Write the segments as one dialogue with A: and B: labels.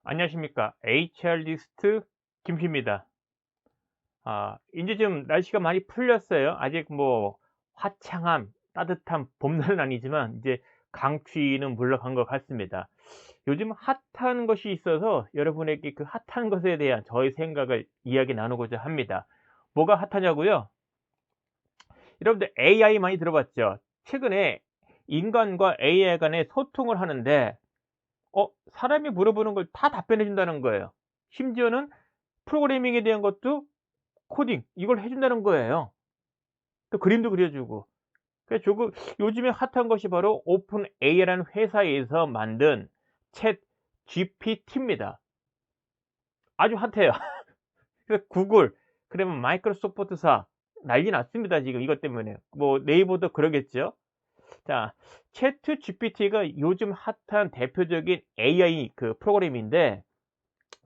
A: 안녕하십니까. HR리스트 김P입니다. 인제 좀 날씨가 많이 풀렸어요. 아직 뭐 화창한 따뜻한 봄날은 아니지만 이제 강추위는 물러간 것 같습니다. 요즘 핫한 것이 있어서 여러분에게 그 핫한 것에 대한 저의 생각을 이야기 나누고자 합니다. 뭐가 핫하냐고요? 여러분들 AI 많이 들어봤죠? 최근에 인간과 AI 간의 소통을 하는데 사람이 물어보는 걸 다 답변해 준다는 거예요. 심지어는 프로그래밍에 대한 것도 코딩 이걸 해 준다는 거예요. 또 그림도 그려 주고. 그래서 조금 요즘에 핫한 것이 바로 오픈 AI라는 회사에서 만든 챗 GPT입니다. 아주 핫해요. 그래서 구글 그러면 마이크로소프트사 난리 났습니다 지금 이것 때문에. 뭐 네이버도 그러겠죠. 자, 챗 GPT가 요즘 핫한 대표적인 AI 그 프로그램인데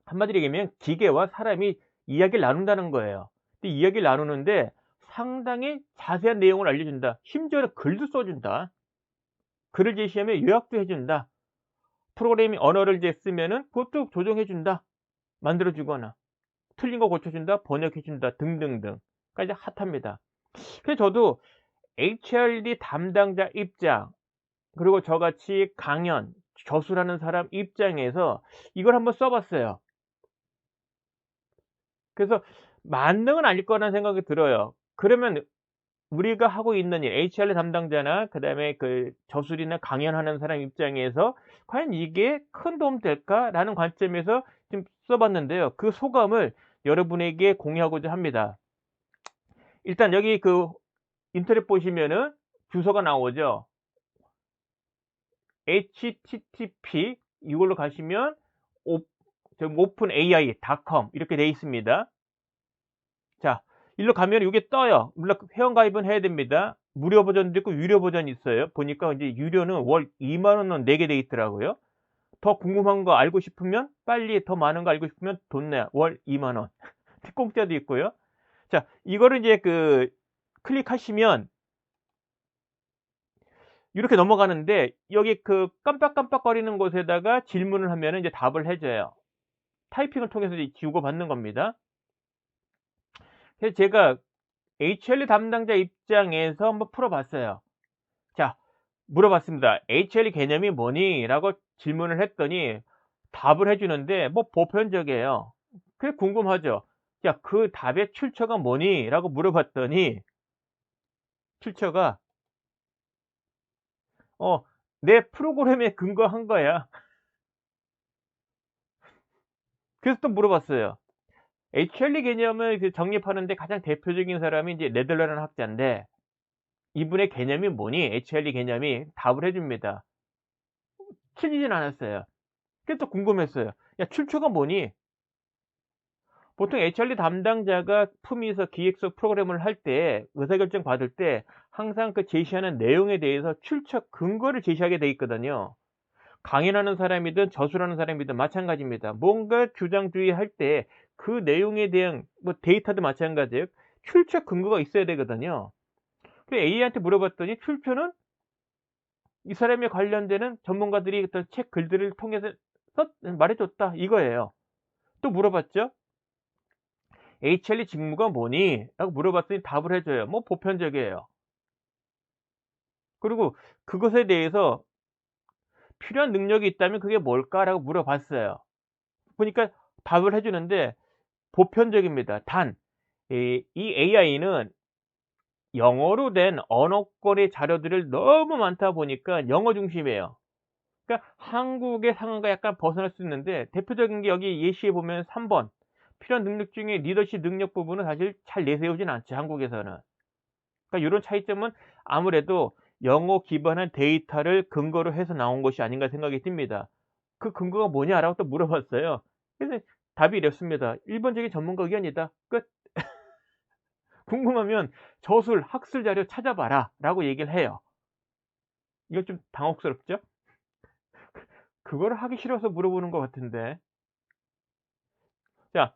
A: 한마디로 얘기하면 기계와 사람이 이야기를 나눈다는 거예요. 근데 이야기를 나누는데 상당히 자세한 내용을 알려준다. 심지어는 글도 써준다. 글을 제시하면 요약도 해준다. 프로그래밍 언어를 이제 쓰면은 그것도 조정해 준다. 만들어 주거나 틀린 거 고쳐준다. 번역해 준다. 등등등. 그러니까 이제 핫합니다. 그래서 저도 HRD 담당자 입장 그리고 저같이 강연 저술하는 사람 입장에서 이걸 한번 써 봤어요. 그래서 만능은 아닐 거라는 생각이 들어요. 그러면 우리가 하고 있는 일 HR 담당자나 그다음에 그 저술이나 강연하는 사람 입장에서 '과연 이게 큰 도움 될까?'라는 관점에서 좀 써 봤는데요. 그 소감을 여러분에게 공유하고자 합니다. 일단 여기 그 인터넷 보시면은 주소가 나오죠. http 이걸로 가시면 오 openai.com 이렇게 돼 있습니다. 자, 일로 가면 요게 떠요. 물론 회원가입은 해야 됩니다. 무료 버전도 있고 유료 버전이 있어요. 보니까 이제 유료는 월 20,000원 내게 돼 있더라고요. 더 궁금한 거 알고 싶으면 빨리 더 많은 거 알고 싶으면 돈 내야 월 20,000원. 공짜도 있고요. 자, 이거를 이제 그 클릭하시면 이렇게 넘어가는데 여기 그 깜빡깜빡거리는 곳에다가 질문을 하면은 이제 답을 해 줘요. 타이핑을 통해서 이제 주고받는 겁니다. 그래서 제가 HL 담당자 입장에서 한번 풀어 봤어요. 자, 물어봤습니다. "HL 개념이 뭐니?"라고 질문을 했더니 답을 해 주는데 뭐 보편적이에요. 그게 궁금하죠. "야, 그 답의 출처가 뭐니?"라고 물어봤더니 출처가 "어, 내 프로그램에 근거한 거야." 그래서 또 물어봤어요. HL 개념을 그 정립하는 데 가장 대표적인 사람이 이제 네덜란드 학자인데 "이분의 개념이 뭐니? HL 개념이." 답을 해 줍니다. 틀리진 않았어요. 그게 또 궁금했어요. "야, 출처가 뭐니?" 보통 HR 담당자가 품위에서 기획서 프로그램을 할 때 의사결정 받을 때 항상 그 제시하는 내용에 대해서 출처 근거를 제시하게 돼 있거든요. 강연하는 사람이든 저술하는 사람이든 마찬가지입니다. 뭔가 주장주의할 때 그 내용에 대한 뭐 데이터도 마찬가지예요. 출처 근거가 있어야 되거든요. 그 A한테 물어봤더니 출처는 이 사람에 관련되는 전문가들이 어떤 책 글들을 통해서 말해 줬다 이거예요. 또 물어봤죠. "HL의 직무가 뭐니?" 라고 물어봤더니 답을 해 줘요. 뭐 보편적이에요. 그리고 그것에 대해서 "필요한 능력이 있다면 그게 뭘까?"라고 물어봤어요. 보니까 답을 해 주는데 보편적입니다. 단 이 AI는 영어로 된 언어권의 자료들을 너무 많다 보니까 영어 중심이에요. 그러니까 한국의 상황과 약간 벗어날 수 있는데 대표적인 게 여기 예시에 보면 3 번 필요한 능력 중에 리더십 능력 부분은 사실 잘 내세우진 않죠, 한국에서는. 그러니까 요런 차이점은 아무래도 영어 기반한 데이터를 근거로 해서 나온 것이 아닌가 생각이 듭니다. "그 근거가 뭐냐?"라고 또 물어봤어요. 그래서 답이 이렇습니다. "일반적인 전문가 의견이다." 끝. "궁금하면 저술, 학술 자료 찾아봐라."라고 얘기를 해요. 이거 좀 당혹스럽죠? 그거를 하기 싫어서 물어보는 것 같은데. 자,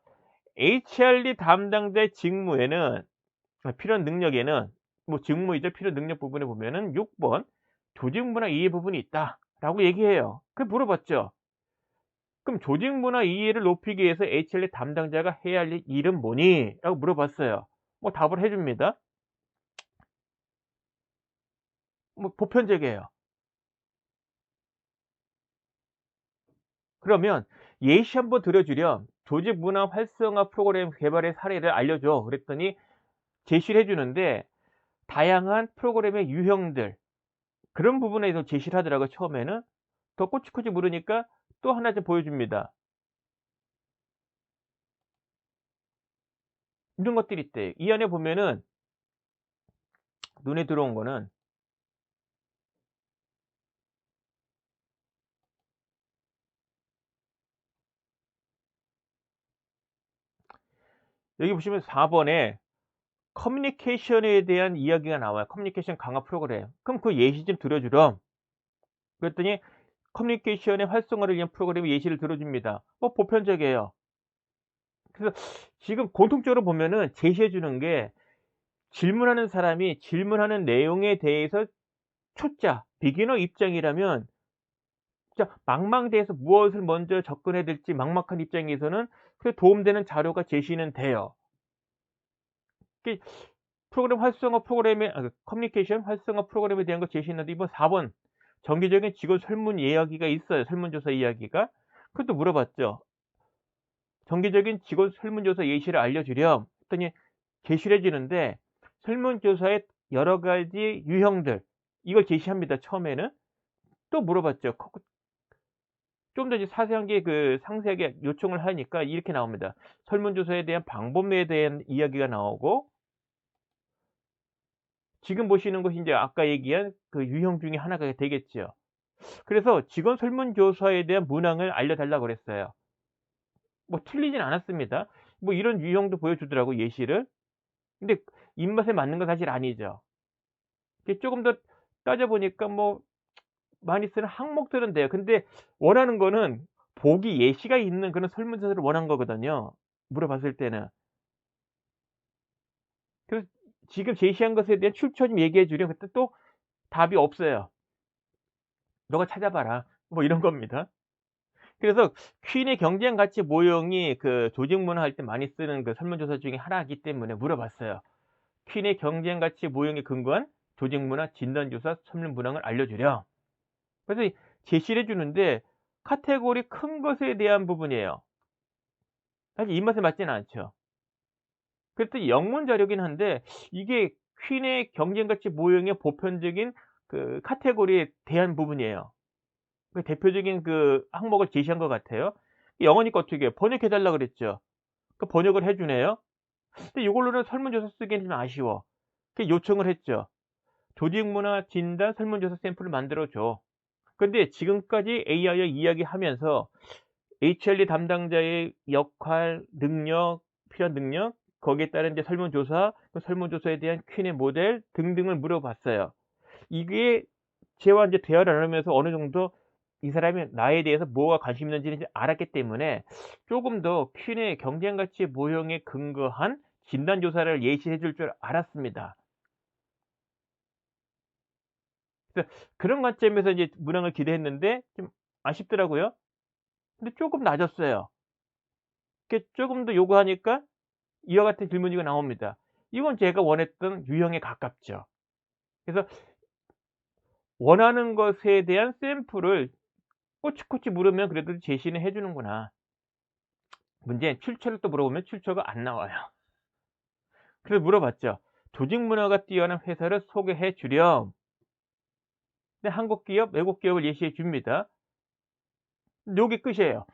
A: HRD 담당자의 직무에는 필요한 능력에는 뭐 직무이자 필요 능력 부분에 보면은 6번 "조직 문화 이해 부분이 있다."라고 얘기해요. 그 물어봤죠. 그럼 조직 문화 이해를 높이기 위해서 HRD 담당자가 해야 할 일은 뭐니? 라고 물어봤어요. 뭐 답을 해 줍니다. 뭐 보편적이에요. 그러면 예시 한번 들어주렴. 조직 문화 활성화 프로그램 개발의 사례를 알려줘. 그랬더니 제시를 해 주는데 다양한 프로그램의 유형들 그런 부분에서 제시를 하더라고요 처음에는. 더 꼬치꼬치 물으니까 또 하나 좀 보여줍니다. 이런 것들이 있대. 이 안에 보면은 눈에 들어온 거는 여기 보시면 4 번에 커뮤니케이션에 대한 이야기가 나와요. 커뮤니케이션 강화 프로그램. 그럼 그 예시 좀 들어 주렴. 그랬더니 커뮤니케이션의 활성화를 위한 프로그램의 예시를 들어 줍니다. 보편적이에요. 그래서 지금 공통적으로 보면은 제시해 주는 게 질문하는 사람이 질문하는 내용에 대해서 초짜 비기너 입장이라면 진짜 망망대해서 무엇을 먼저 접근해야 될지 막막한 입장에서는 그 도움되는 자료가 제시는 돼요. 그 프로그램 활성화 프로그램의 커뮤니케이션 활성화 프로그램에 대한 거 제시했는데 이번 4번 정기적인 직원 설문 이야기가 있어요. 설문조사 이야기가. 그것도 물어봤죠. 정기적인 직원 설문조사 예시를 알려주렴. 했더니 제시를 해 주는데 설문조사의 여러 가지 유형들 이걸 제시합니다 처음에는. 또 물어봤죠. 좀 더 이제 자세하게 상세하게 요청을 하니까 이렇게 나옵니다. 설문조사에 대한 방법에 대한 이야기가 나오고 지금 보시는 것이 인제 아까 얘기한 그 유형 중에 하나가 되겠죠. 그래서 직원 설문조사에 대한 문항을 알려 달라고 그랬어요. 뭐 틀리진 않았습니다. 뭐 이런 유형도 보여주더라고요, 예시를. 근데 입맛에 맞는 건 사실 아니죠. 이게 쪼금 더 따져 보니까 뭐 많이 쓰는 항목들은 돼요. 근데 원하는 거는 보기 예시가 있는 그런 설문조사를 원한 거거든요, 물어봤을 때는. 그래서 지금 제시한 것에 대한 출처 좀 얘기해 주렴 그랬더니 또 답이 없어요. "너가 찾아봐라." 뭐 이런 겁니다. 그래서 퀸의 경쟁 가치 모형이 조직 문화 할 때 많이 쓰는 설문조사 중에 하나이기 때문에 물어봤어요. 퀸의 경쟁 가치 모형에 근거한 조직 문화 진단조사 설문 문항을 알려주렴. 그래서 제시를 해 주는데 카테고리 큰 것에 대한 부분이에요. 사실 입맛에 맞지는 않죠. 그랬더니 영문 자료긴 한데 이게 퀸의 경쟁 가치 모형의 보편적인 카테고리에 대한 부분이에요. 그 대표적인 항목을 제시한 것 같아요. 영어니까 어떻게 해요? 번역해 달라 그랬죠. 그 번역을 해 주네요. 근데 이걸로는 설문조사 쓰기엔 좀 아쉬워. 그 요청을 했죠. 조직 문화 진단 설문조사 샘플을 만들어 줘. 근데 지금까지 AI와 이야기하면서 HRD 담당자의 역할, 능력, 필요한 능력, 거기에 따른 이제 설문조사, 그 설문조사에 대한 Q&A 모델 등등을 물어봤어요. 이게 쟤와 이제 대화를 나누면서 어느 정도 이 사람이 나에 대해서 뭐가 관심 있는지를 이제 알았기 때문에 조금 더 퀸의 경쟁 가치 모형에 근거한 진단 조사를 예시해 줄 줄 알았습니다. 그래서 그런 관점에서 이제 문항을 기대했는데 좀 아쉽더라고요. 근데 쪼금 낮았어요. 이렇게 쪼금 더 요구하니까 이와 같은 질문이 나옵니다. 이건 제가 원했던 유형에 가깝죠. 그래서 원하는 것에 대한 샘플을 꼬치꼬치 물으면 그래도 제시는 해 주는구나. 문제는 출처를 또 물어보면 출처가 안 나와요. 그래서 물어봤죠. 조직 문화가 뛰어난 회사를 소개해 주렴. 근데 한국 기업, 외국 기업을 예시해 줍니다. 요게 끝이에요.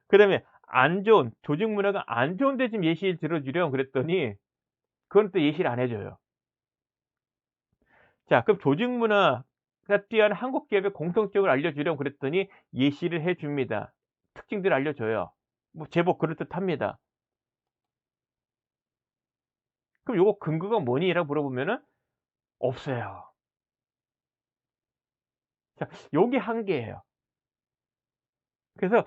A: 그다음에 안 좋은 조직 문화가 안 좋은 데 좀 예시 들어 주렴 그랬더니 그건 또 예시를 안 해 줘요. 자 그럼 조직 문화가 뛰어난 한국 기업의 공통점을 알려 주렴 그랬더니 예시를 해 줍니다. 특징들을 알려 줘요. 뭐 제법 그럴듯합니다. 그럼 요거 근거가 뭐니?"라고 물어보면은 없어요. 자 요게 한계예요. 그래서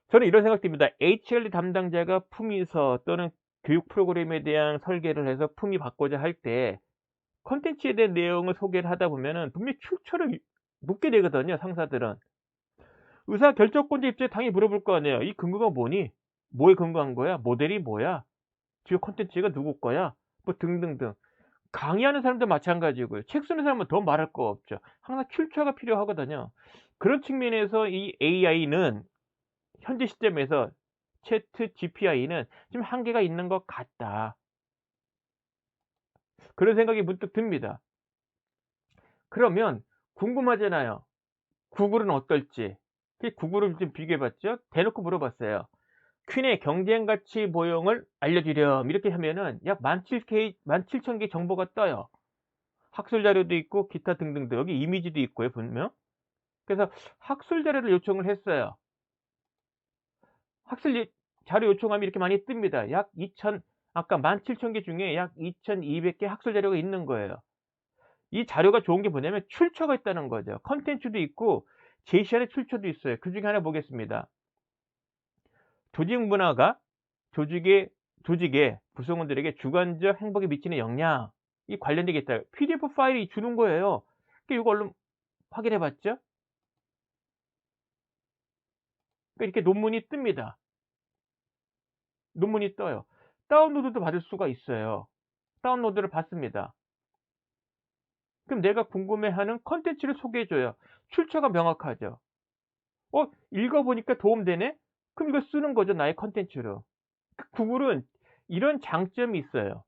A: 저는 이런 생각 듭니다. HRD 담당자가 품위서 또는 교육 프로그램에 대한 설계를 해서 품위 받고자 할 때 콘텐츠에 대한 내용을 소개를 하다 보면은 분명히 출처를 묻게 되거든요, 상사들은. 의사결정권자 입장에 당연히 물어볼 거 아니에요. "이 근거가 뭐니? 뭐에 근거한 거야? 모델이 뭐야? 주요 콘텐츠가 누구 거야?" 뭐 등등등. 강의하는 사람도 마찬가지고요. 책 쓰는 사람은 더 말할 거 없죠. 항상 출처가 필요하거든요. 그런 측면에서 이 AI는 현재 시점에서 ChatGPT는 좀 한계가 있는 것 같다. 그런 생각이 문득 듭니다. 그러면 궁금하잖아요. 구글은 어떨지. 그 구글을 좀 비교해 봤죠. 대놓고 물어봤어요. 퀸의 경쟁 가치 모형을 알려주렴. 이렇게 하면은 약 17,000 개 정보가 떠요. 학술 자료도 있고 기타 등등등. 여기 이미지도 있고요, 분명. 그래서 학술 자료를 요청을 했어요. 학술 자료 요청하면 이렇게 많이 뜹니다. 약 2,000, 아까 17,000 개 중에 약 2,200개 학술 자료가 있는 거예요. 이 자료가 좋은 게 뭐냐면 출처가 있다는 거죠. 컨텐츠도 있고 제시하는 출처도 있어요. 그중에 하나 보겠습니다. 조직 문화가 조직의 구성원들에게 주관적 행복에 미치는 영향이 관련되겠다. PDF 파일이 주는 거예요. 그러니까 이거 얼른 확인해 봤죠? 그러니까 이렇게 논문이 뜹니다. 논문이 떠요. 다운로드도 받을 수가 있어요. 다운로드를 받습니다. 그럼 내가 궁금해하는 컨텐츠를 소개해 줘요. 출처가 명확하죠. 읽어보니까 도움되네? 그럼 이거 쓰는 거죠, 나의 컨텐츠로. 구글은 이런 장점이 있어요.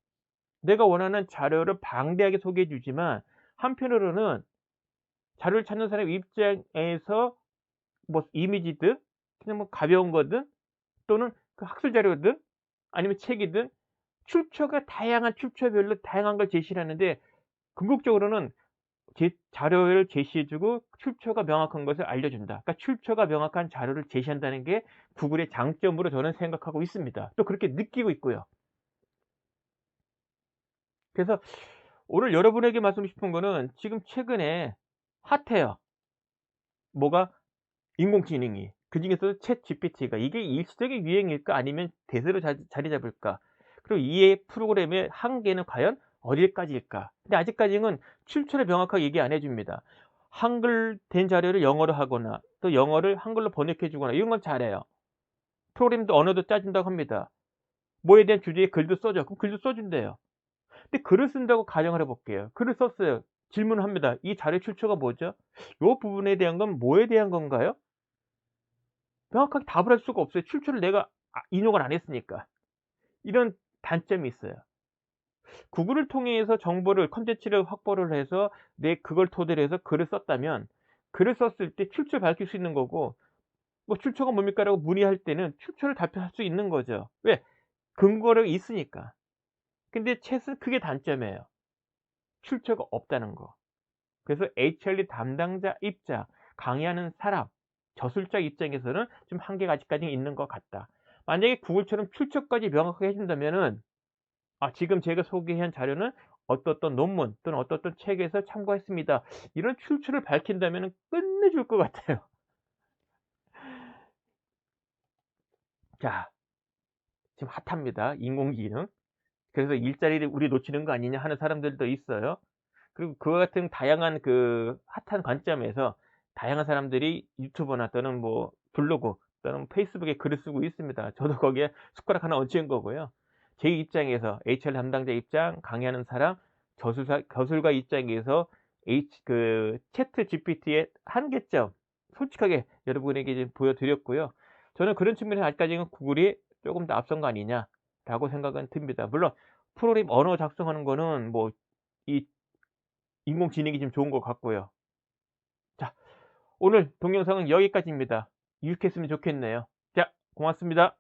A: 내가 원하는 자료를 방대하게 소개해 주지만 한편으로는 자료를 찾는 사람 입장에서 뭐 이미지든 그냥 뭐 가벼운 거든 또는 그 학술 자료든 아니면 책이든 출처가 다양한 출처별로 다양한 걸 제시를 하는데 궁극적으로는 자료를 제시해 주고 출처가 명확한 것을 알려준다. 그러니까 출처가 명확한 자료를 제시한다는 게 구글의 장점으로 저는 생각하고 있습니다. 또 그렇게 느끼고 있고요. 그래서 오늘 여러분에게 말씀드리고 싶은 거는 지금 최근에 핫해요. 뭐가? 인공지능이. 그중에서도 챗GPT가 이게 일시적인 유행일까 아니면 대세로 자리 잡을까? 그리고 이의 프로그램의 한계는 과연 어디까지일까? 근데 아직까지는 출처를 명확하게 얘기 안 해 줍니다. 한글 된 자료를 영어로 하거나 또 영어를 한글로 번역해 주거나 이런 건 잘해요. 프로그램도 언어도 짜 준다고 합니다. 뭐에 대한 주제에 글도 써 줘. 그럼 글도 써 준대요. 근데 글을 쓴다고 가정을 해 볼게요. 글을 썼어요. 질문을 합니다. "이 자료의 출처가 뭐죠? 요 부분에 대한 건 뭐에 대한 건가요?" 명확하게 답을 할 수가 없어요. 출처를 내가 인용을 안 했으니까. 이런 단점이 있어요. 구글을 통해서 정보를 콘텐츠를 확보를 해서 그걸 토대로 해서 글을 썼다면 글을 썼을 때 출처를 밝힐 수 있는 거고 뭐 "출처가 뭡니까?"라고 문의할 때는 출처를 답할 수 있는 거죠. 왜? 근거가 있으니까. 근데 챗은 그게 단점이에요. 출처가 없다는 거. 그래서 HR 담당자 입장, 강의하는 사람, 저술자 입장에서는 좀 한계가 아직까지는 있는 것 같다. 만약에 구글처럼 출처까지 명확하게 해 준다면은 지금 제가 소개한 자료는 어떠어떤 논문 또는 어떠어떤 책에서 참고했습니다. 이런 출처를 밝힌다면은 끝내줄 것 같아요. 자, 지금 핫합니다. 인공지능. 그래서 일자리를 우리 놓치는 거 아니냐 하는 사람들도 있어요. 그리고 그와 같은 다양한 그 핫한 관점에서 다양한 사람들이 유튜버나 또는 뭐 블로그 또는 페이스북에 글을 쓰고 있습니다. 저도 거기에 숟가락 하나 얹은 거고요. 제 입장에서 HR 담당자 입장, 강의하는 사람, 저술가 입장에서 챗 GPT의 한계점 솔직하게 여러분에게 좀 보여드렸고요. 저는 그런 측면에서 아직까지는 구글이 조금 더 앞선 거 아니냐라고 생각은 듭니다. 물론 프로그램 언어 작성하는 거는 뭐 이 인공지능이 좀 좋은 것 같고요. 자, 오늘 동영상은 여기까지입니다. 유익했으면 좋겠네요. 자, 고맙습니다.